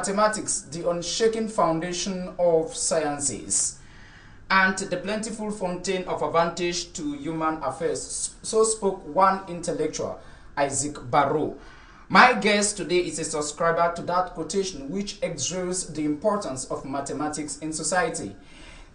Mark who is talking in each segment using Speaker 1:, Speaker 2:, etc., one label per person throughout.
Speaker 1: mathematics, the unshaken foundation of sciences, and the plentiful fountain of advantage to human affairs. So spoke one intellectual, Isaac Barrow. My guest today is a subscriber to that quotation, which exalts the importance of mathematics in society.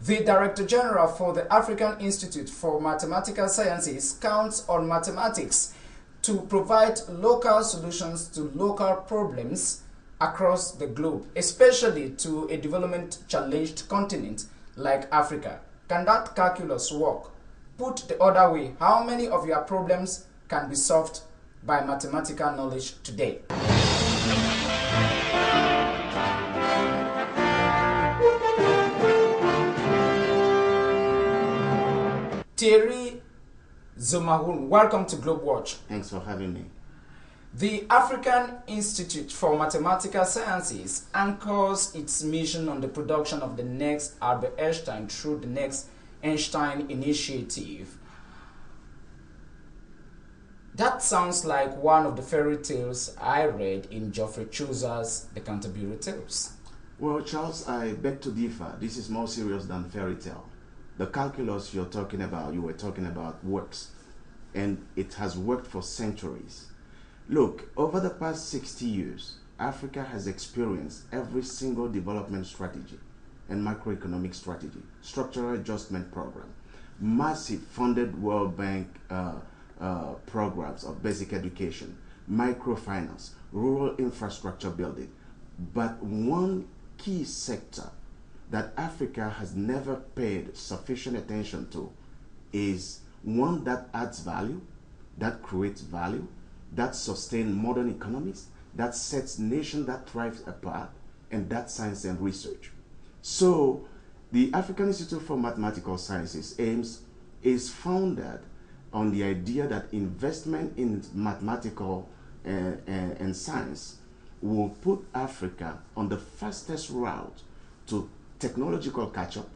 Speaker 1: The Director General for the African Institute for Mathematical Sciences counts on mathematics to provide local solutions to local problems across the globe, especially to a development-challenged continent like Africa. Can that calculus work? Put the other way, how many of your problems can be solved by mathematical knowledge today? Thierry, Zomahourn, welcome to Globewatch.
Speaker 2: Thanks for having me.
Speaker 1: The African Institute for Mathematical Sciences anchors its mission on the production of the next Albert Einstein through the next ENSTEIN initiative. That sounds like one of the fairy tales I read in Geoffrey Chaucer's The Canterbury Tales.
Speaker 2: Well, Charles, I beg to differ. This is more serious than fairy tale. The calculus you were talking about works, and it has worked for centuries. Look, over the past 60 years, Africa has experienced every single development strategy and macroeconomic strategy, structural adjustment program, massive funded World Bank programs of basic education, microfinance, rural infrastructure building. But one key sector that Africa has never paid sufficient attention to is one that adds value, that creates value, that sustains modern economies, that sets nations that thrive apart, and that's science and research. So the African Institute for Mathematical Sciences is founded on the idea that investment in mathematical and science will put Africa on the fastest route to technological catch-up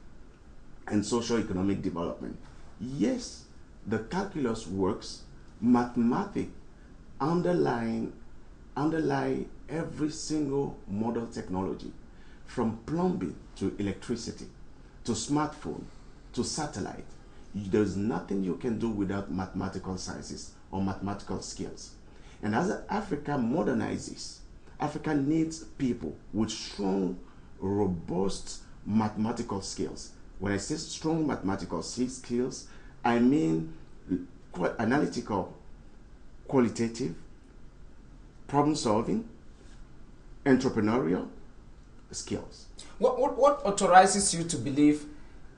Speaker 2: and socio-economic development. Yes, the calculus works. Mathematics underlie every single model technology, from plumbing to electricity, to smartphone, to satellite. There's nothing you can do without mathematical sciences or mathematical skills. And as Africa modernizes, Africa needs people with strong, robust mathematical skills. When I say strong mathematical skills, I mean analytical, qualitative, problem solving, entrepreneurial skills.
Speaker 1: What authorizes you to believe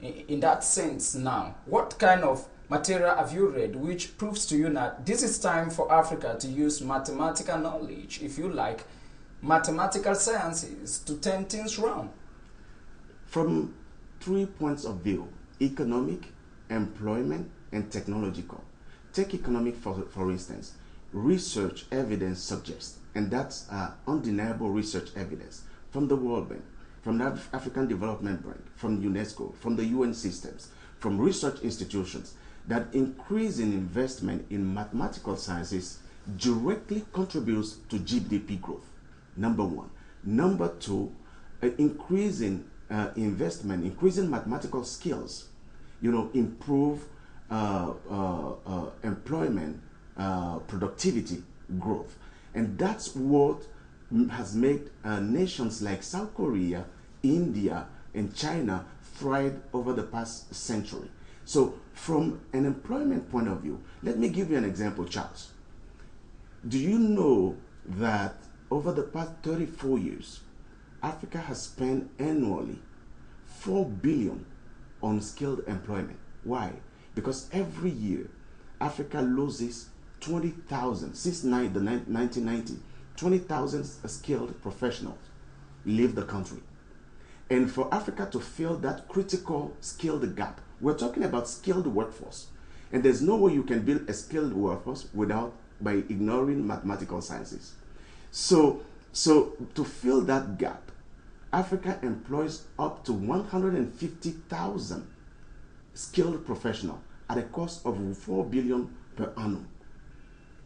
Speaker 1: in that sense now? What kind of material have you read which proves to you that this is time for Africa to use mathematical knowledge, if you like, mathematical sciences, to turn things around?
Speaker 2: From 3 points of view: economic, employment, and technological. Take economic for instance. Research evidence suggests, and that's undeniable research evidence from the World Bank, from the African Development Bank, from UNESCO, from the UN systems, from research institutions, that increasing investment in mathematical sciences directly contributes to GDP growth, number one. Number two, increasing investment, increasing mathematical skills, improve employment, productivity, growth. And that's what has made nations like South Korea, India, and China thrive over the past century. So from an employment point of view, let me give you an example, Charles. Do you know that over the past 34 years, Africa has spent annually $4 billion on skilled employment? Why? Because every year, Africa loses 20,000, since the 1990, 20,000 skilled professionals leave the country. And for Africa to fill that critical skilled gap, we're talking about skilled workforce. And there's no way you can build a skilled workforce by ignoring mathematical sciences. So to fill that gap, Africa employs up to 150,000 skilled professionals at a cost of $4 billion per annum.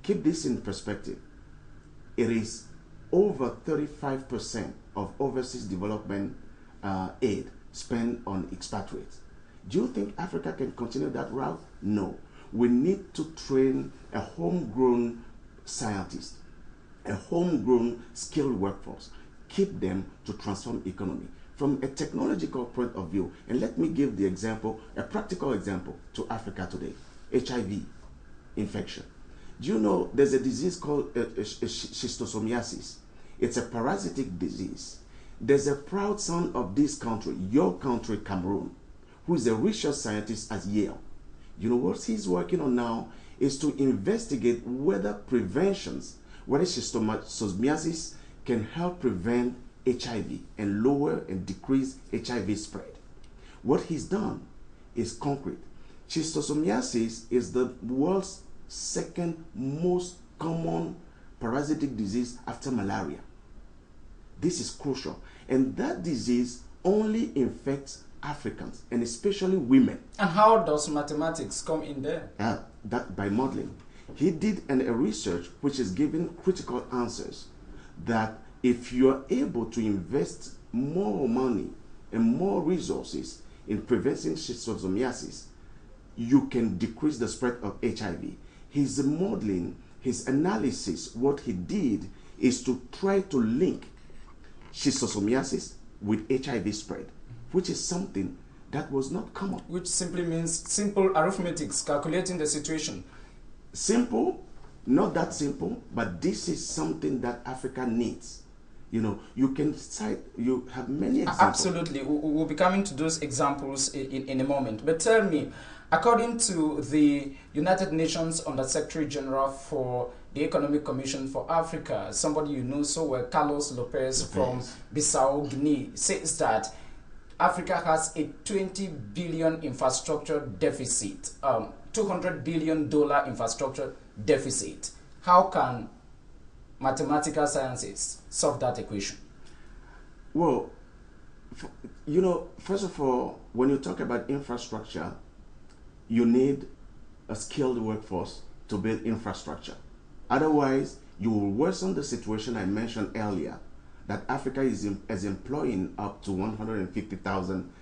Speaker 2: Keep this in perspective. It is over 35% of overseas development aid spent on expatriates. Do you think Africa can continue that route? No. We need to train a homegrown scientist, a homegrown skilled workforce, keep them to transform economy from a technological point of view. And let me give the example, a practical example to Africa today, HIV infection. Do you know there's a disease called schistosomiasis? It's a parasitic disease. There's a proud son of this country, your country, Cameroon, who is a research scientist at Yale. You know what he's working on now is to investigate whether schistosomiasis can help prevent HIV and lower and decrease HIV spread. What he's done is concrete. Schistosomiasis is the world's second most common parasitic disease after malaria. This is crucial. And that disease only infects Africans, and especially women.
Speaker 1: And how does mathematics come in there?
Speaker 2: That by modeling. He did a research which is giving critical answers that if you're able to invest more money and more resources in preventing schistosomiasis, you can decrease the spread of HIV. His modeling, his analysis, what he did is to try to link schistosomiasis with HIV spread, which is something that was not common.
Speaker 1: Which simply means simple arithmetics, calculating the situation.
Speaker 2: Simple, not that simple, but this is something that Africa needs. You know, you can cite, you have many examples.
Speaker 1: Absolutely, we'll be coming to those examples in a moment. But tell me, according to the United Nations Under-Secretary General for the Economic Commission for Africa, somebody you know so well, Carlos Lopez from Bissau, Guinea, says that Africa has a $20 billion infrastructure deficit, $200 billion infrastructure deficit. How can mathematical sciences solve that equation?
Speaker 2: Well, you know, first of all, when you talk about infrastructure, you need a skilled workforce to build infrastructure. Otherwise, you will worsen the situation I mentioned earlier, that Africa is employing up to 150,000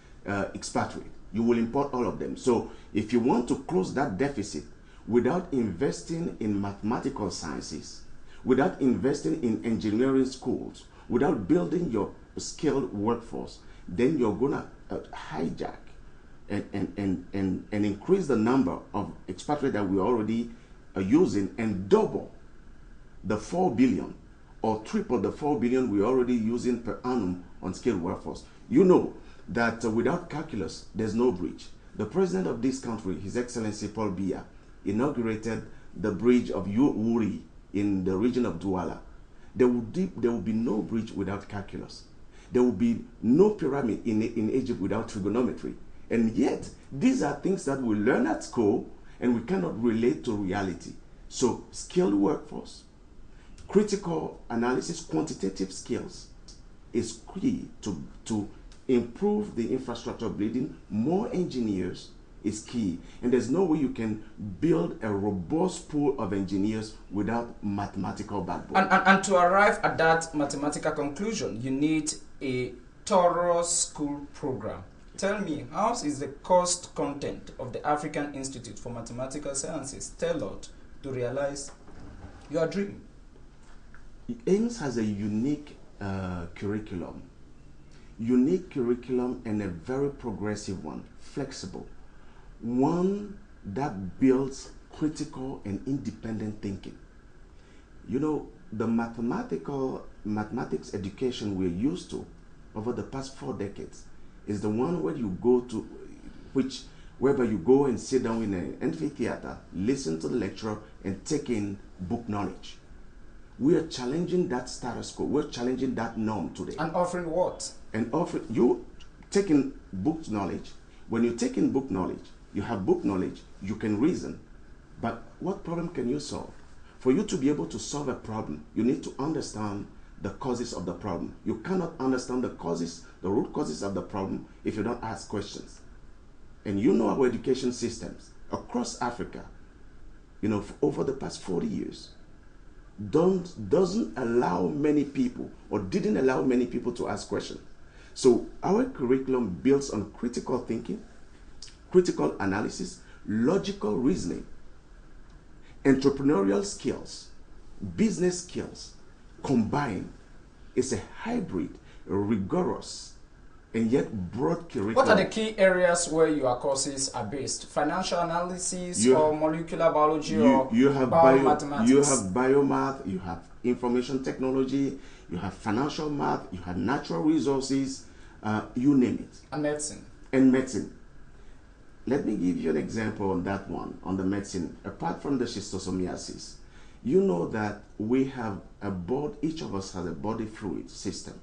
Speaker 2: expatriates. You will import all of them. So if you want to close that deficit without investing in mathematical sciences, without investing in engineering schools, without building your skilled workforce, then you're going to hijack and increase the number of expatriates that we already are using and double the 4 billion or triple the 4 billion we're already using per annum on skilled workforce. You know that without calculus, there's no bridge. The president of this country, His Excellency Paul Biya, inaugurated the bridge of Wuri in the region of Douala. There will be no bridge without calculus. There will be no pyramid in Egypt without trigonometry. And yet, these are things that we learn at school and we cannot relate to reality. So, skilled workforce, critical analysis, quantitative skills is key to improve the infrastructure building. More engineers is key. And there's no way you can build a robust pool of engineers without mathematical backbone.
Speaker 1: And to arrive at that mathematical conclusion, you need a thorough school program. Tell me, how is the cost content of the African Institute for Mathematical Sciences tailored to realize your dream?
Speaker 2: AIMS has a unique curriculum and a very progressive one, flexible, one that builds critical and independent thinking. You know, the mathematics education we're used to over the past 4 decades is the one where you go to, whereby you go and sit down in an amphitheater, listen to the lecturer, and take in book knowledge. We are challenging that status quo. We're challenging that norm today.
Speaker 1: And offering what?
Speaker 2: And offering, you taking book knowledge. When you take in book knowledge, you have book knowledge, you can reason. But what problem can you solve? For you to be able to solve a problem, you need to understand the causes of the problem. You cannot understand the root causes of the problem if you don't ask questions. And you know our education systems across Africa, you know, over the past 40 years, doesn't allow many people, or didn't allow many people, to ask questions. So our curriculum builds on critical thinking, critical analysis, logical reasoning, entrepreneurial skills, business skills combined. It's a hybrid, rigorous, and yet broad curriculum.
Speaker 1: What are the key areas where your courses are based? Financial analysis, or molecular biology, or biomathematics?
Speaker 2: You have biomath, you have information technology, you have financial math, you have natural resources, you name it.
Speaker 1: And medicine.
Speaker 2: And medicine. Let me give you an example on that one, on the medicine. Apart from the schistosomiasis, you know that we have a body, each of us has a body fluid system.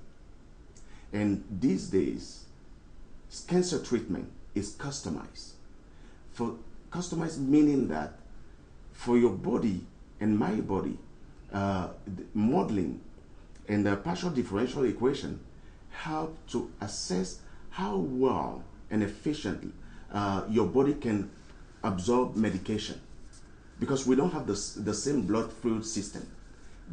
Speaker 2: And these days, cancer treatment is customized. For customized meaning that for your body and my body, modeling and the partial differential equation help to assess how well and efficiently your body can absorb medication, because we don't have the same blood fluid system.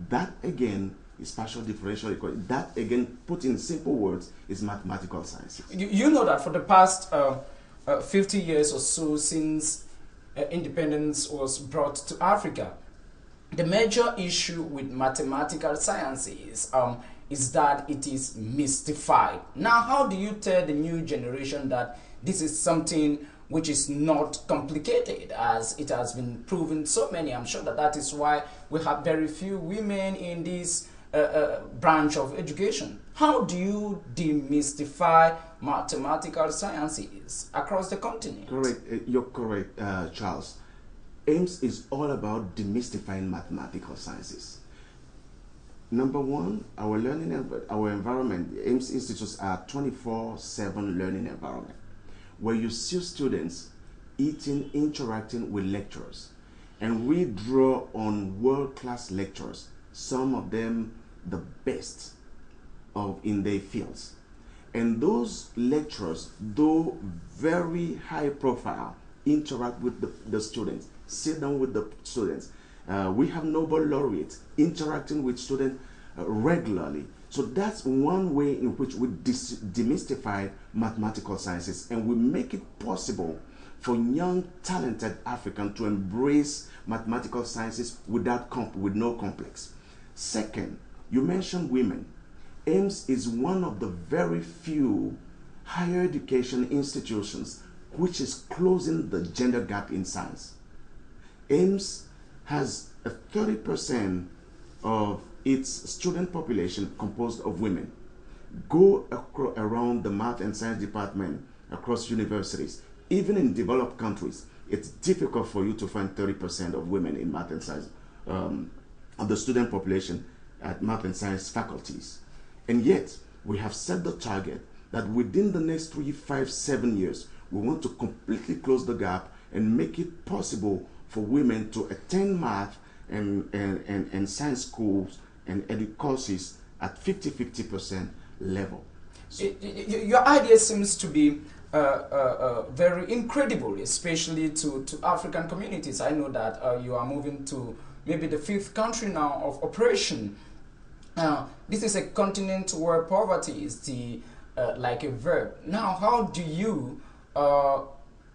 Speaker 2: That again is partial differential equation. That again, put in simple words, is mathematical sciences.
Speaker 1: You know that for the past 50 years or so since independence was brought to Africa, the major issue with mathematical sciences is that it is mystified. Now, how do you tell the new generation that this is something which is not complicated, as it has been proven so many? I'm sure that that is why we have very few women in this branch of education. How do you demystify mathematical sciences across the continent?
Speaker 2: Correct. You're correct, Charles. AIMS is all about demystifying mathematical sciences. Number one, our learning, our environment, AIMS institutes are 24/7 learning environment, where you see students eating, interacting with lecturers. And we draw on world-class lecturers, some of them the best in their fields. And those lecturers, though very high profile, interact with the students, sit down with the students. We have Nobel laureates interacting with students regularly. So that's one way in which we demystify mathematical sciences, and we make it possible for young, talented Africans to embrace mathematical sciences with no complex. Second, you mentioned women. AIMS is one of the very few higher education institutions which is closing the gender gap in science. AIMS has a 30% of its student population composed of women. Go around the math and science department across universities. Even in developed countries, it's difficult for you to find 30% of women in math and science of the student population at math and science faculties. And yet, we have set the target that within the next 3, 5, 7 years, we want to completely close the gap and make it possible for women to attend math and science schools and courses at 50% level.
Speaker 1: So your idea seems to be very incredible, especially to African communities. I know that you are moving to maybe the 5th country now of operation. This is a continent where poverty is like a verb. Now, how do you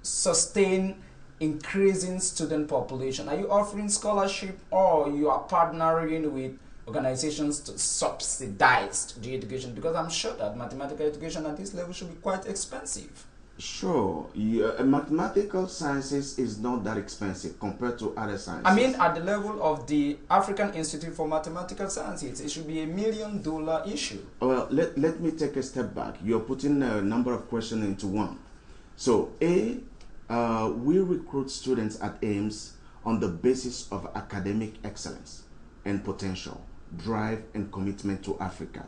Speaker 1: sustain increasing student population? Are you offering scholarship, or you are partnering with organizations to subsidize the education? Because I'm sure that mathematical education at this level should be quite expensive.
Speaker 2: Sure. Mathematical sciences is not that expensive compared to other sciences.
Speaker 1: I mean, at the level of the African Institute for Mathematical Sciences, it should be $1 million issue.
Speaker 2: Well, let me take a step back. You're putting a number of questions into one. So, we recruit students at AIMS on the basis of academic excellence and potential, drive and commitment to Africa.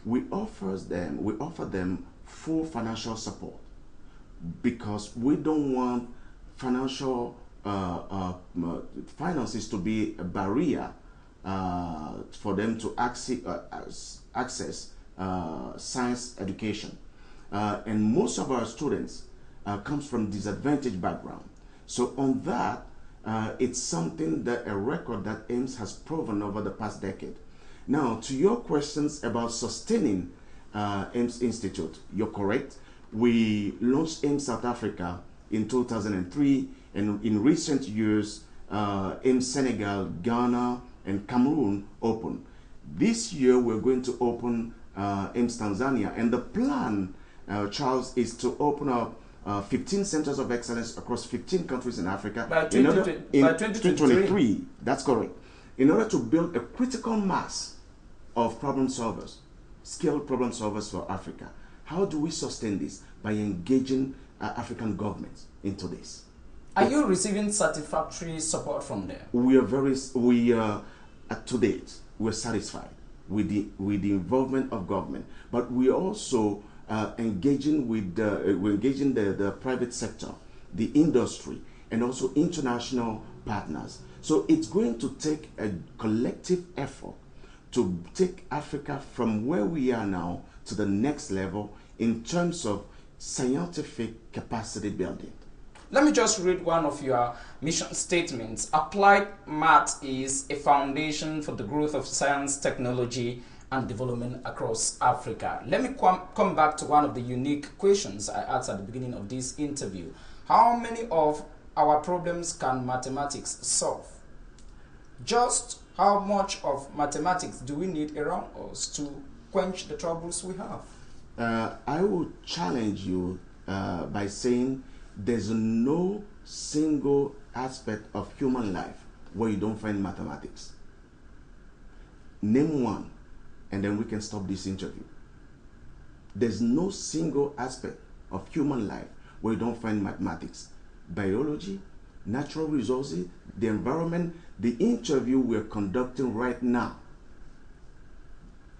Speaker 2: We offer them full financial support, because we don't want finances to be a barrier for them to access science education. And most of our students comes from disadvantaged background. So on that, It's something that a record that AIMS has proven over the past decade. Now, to your questions about sustaining AIMS Institute, you're correct. We launched AIMS South Africa in 2003, and in recent years, AIMS Senegal, Ghana, and Cameroon opened. This year, we're going to open AIMS Tanzania, and the plan, Charles, is to open up 15 centers of excellence across 15 countries in Africa
Speaker 1: by 2023.
Speaker 2: That's correct. In order to build a critical mass of problem solvers, skilled problem solvers for Africa. How do we sustain this? By engaging African governments into this.
Speaker 1: Are you receiving satisfactory support from them?
Speaker 2: To date, we're satisfied with the involvement of government, but we also engaging the private sector, the industry, and also international partners. So it's going to take a collective effort to take Africa from where we are now to the next level in terms of scientific capacity building.
Speaker 1: Let me just read one of your mission statements. Applied math is a foundation for the growth of science, technology, and development across Africa. Let me come back to one of the unique questions I asked at the beginning of this interview. How many of our problems can mathematics solve? Just how much of mathematics do we need around us to quench the troubles we have?
Speaker 2: I will challenge you by saying there's no single aspect of human life where you don't find mathematics. Name one, and then we can stop this interview. There's no single aspect of human life where you don't find mathematics. Biology, natural resources, the environment, the interview we're conducting right now,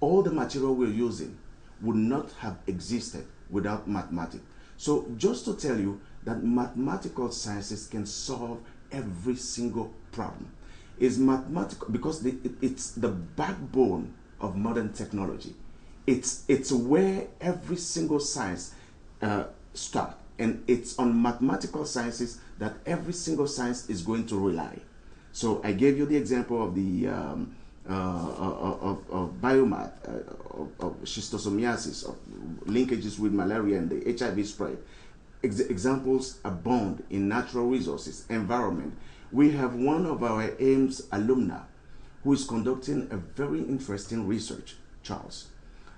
Speaker 2: all the material we're using would not have existed without mathematics. So just to tell you that mathematical sciences can solve every single problem. Is mathematical because it's the backbone of modern technology. It's where every single science starts, and it's on mathematical sciences that every single science is going to rely. So I gave you the example of the of biomath, of schistosomiasis, of linkages with malaria and the HIV spread. Examples abound in natural resources, environment. We have one of our AIMS alumni who is conducting a very interesting research, Charles.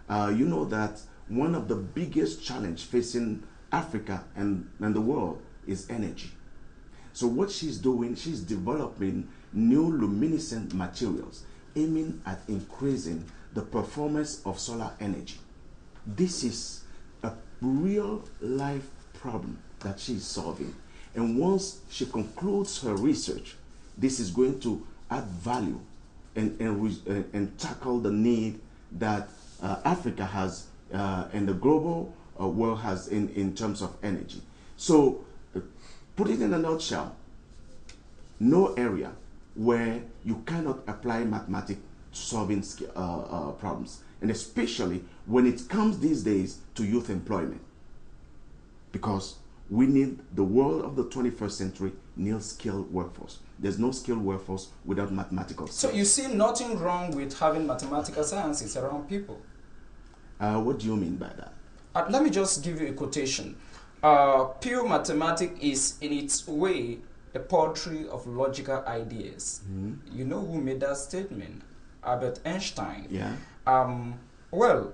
Speaker 2: You know that one of the biggest challenges facing Africa and the world is energy. So what she's doing, she's developing new luminescent materials aiming at increasing the performance of solar energy. This is a real life problem that she's solving. And once she concludes her research, this is going to add value and tackle the need that Africa has and the global world has in terms of energy. So put it in a nutshell, no area where you cannot apply mathematics to solving problems, and especially when it comes these days to youth employment, because we need the world of the 21st century needs skilled workforce. There's no skilled workforce without mathematical skills.
Speaker 1: So you see nothing wrong with having mathematical sciences around people?
Speaker 2: What do you mean by that?
Speaker 1: Let me just give you a quotation. Pure mathematics is in its way a poetry of logical ideas. Mm-hmm. You know who made that statement? Albert Einstein.
Speaker 2: Yeah.
Speaker 1: Well,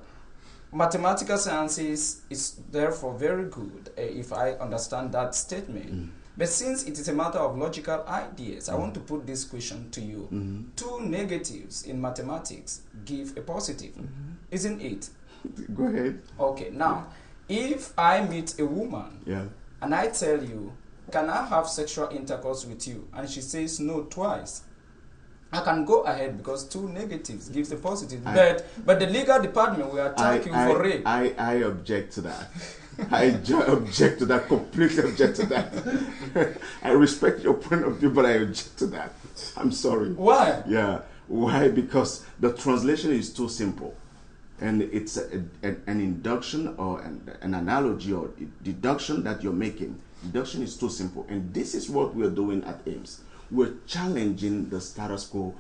Speaker 1: mathematical sciences is therefore very good, if I understand that statement. Mm. But since it is a matter of logical ideas, I want to put this question to you. Mm-hmm. Two negatives in mathematics give a positive, isn't it?
Speaker 2: Go ahead.
Speaker 1: Okay, now, if I meet a woman and I tell you, can I have sexual intercourse with you? And she says no twice. I can go ahead because two negatives gives a positive. But the legal department will attack you for rape.
Speaker 2: I object to that. I object to that, completely object to that. I respect your point of view, but I object to that. I'm sorry.
Speaker 1: Why?
Speaker 2: Yeah. Why? Because the translation is too simple. And it's an induction or an analogy or deduction that you're making. Deduction is too simple. And this is what we're doing at AIMS. we're challenging the status quo,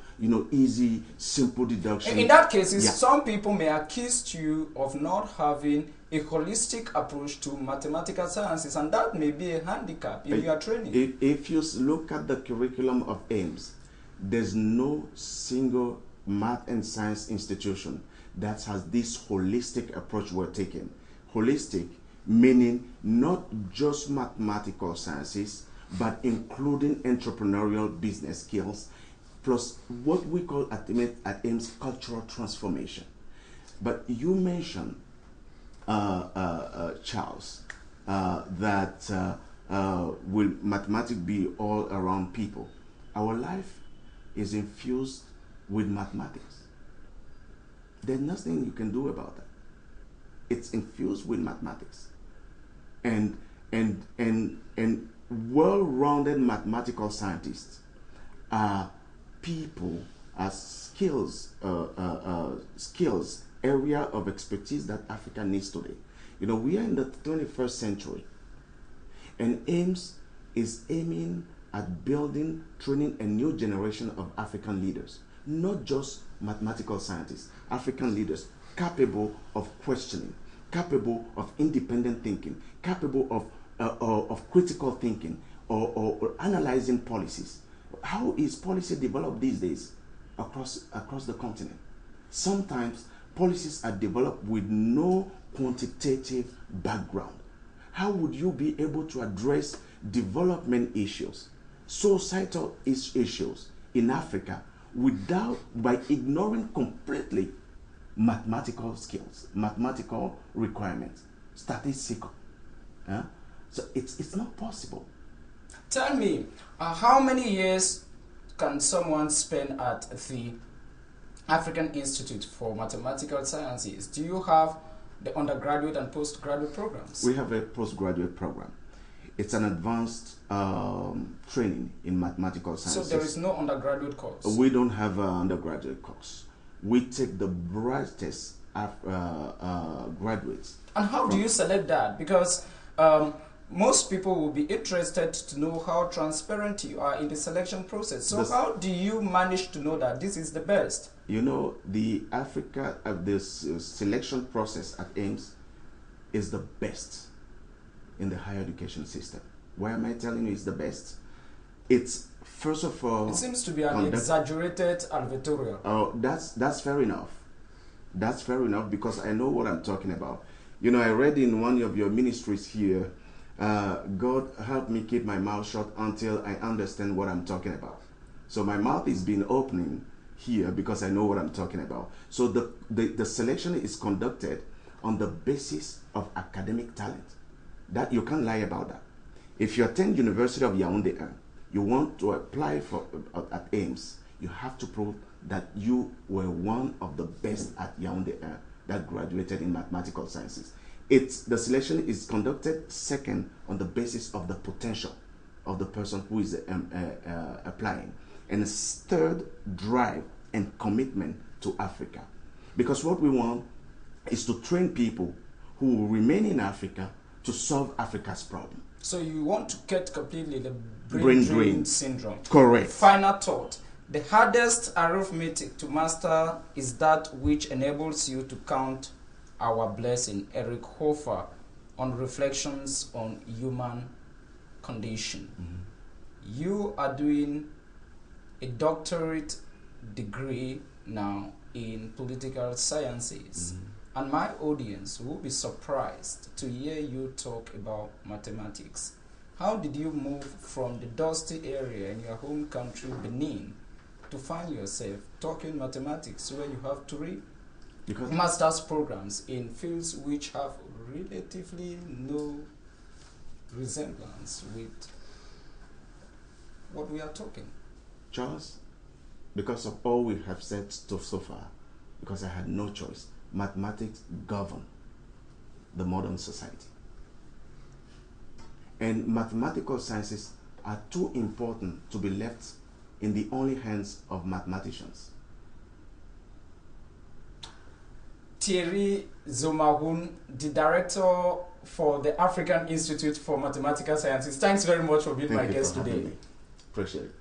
Speaker 2: easy, simple deduction.
Speaker 1: In that case, some people may accuse you of not having a holistic approach to mathematical sciences, and that may be a handicap in your training.
Speaker 2: If you look at the curriculum of AIMS, there's no single math and science institution that has this holistic approach we're taking. Holistic meaning not just mathematical sciences, but including entrepreneurial business skills, plus what we call at AIMS cultural transformation. But you mentioned, Charles, that will mathematics be all around people? Our life is infused with mathematics. There's nothing you can do about that. It's infused with mathematics. And well-rounded mathematical scientists are people, are skills area of expertise that Africa needs today. We are in the 21st century, and AIMS is aiming at building, training a new generation of African leaders, not just mathematical scientists, African leaders capable of questioning, capable of independent thinking, capable of critical thinking, or analyzing policies. How is policy developed these days across the continent? Sometimes policies are developed with no quantitative background. How would you be able to address development issues, societal issues in Africa by ignoring completely mathematical skills, mathematical requirements, statistical? So it's not possible.
Speaker 1: Tell me, how many years can someone spend at the African Institute for Mathematical Sciences? Do you have the undergraduate and postgraduate programs?
Speaker 2: We have a postgraduate program. It's an advanced training in mathematical sciences.
Speaker 1: So there is no undergraduate course?
Speaker 2: We don't have an undergraduate course. We take the brightest graduates.
Speaker 1: And how do you select that? Because most people will be interested to know how transparent you are in the selection process. So how do you manage to know that this is the best?
Speaker 2: The selection process at AIMS is the best in the higher education system. Why am I telling you it's the best? It's, first of all...
Speaker 1: It seems to be an exaggerated advertorial.
Speaker 2: Oh, that's fair enough. That's fair enough, because I know what I'm talking about. I read in one of your ministries here, God help me keep my mouth shut until I understand what I'm talking about. So my mouth is being opening here because I know what I'm talking about. So the selection is conducted on the basis of academic talent. That you can't lie about that. If you attend University of Yaoundé, you want to apply at AIMS, you have to prove that you were one of the best at Yaoundé that graduated in mathematical sciences. The selection is conducted second on the basis of the potential of the person who is applying, and third, drive and commitment to Africa. Because what we want is to train people who will remain in Africa to solve Africa's problem.
Speaker 1: So you want to get completely the brain drain syndrome.
Speaker 2: Correct.
Speaker 1: Final thought. The hardest arithmetic to master is that which enables you to count our blessing. Eric Hofer on Reflections on Human Condition. Mm-hmm. You are doing a doctorate degree now in political sciences. Mm-hmm. And my audience will be surprised to hear you talk about mathematics. How did you move from the dusty area in your home country, Benin, to find yourself talking mathematics where you have 3 master's programs in fields which have relatively no resemblance with what we are talking?
Speaker 2: Charles, because of all we have said so far, because I had no choice, mathematics govern the modern society. And mathematical sciences are too important to be left in the only hands of mathematicians.
Speaker 1: Thierry Zomahourn, the director for the African Institute for Mathematical Sciences. Thanks very much for being my guest today.
Speaker 2: Appreciate it.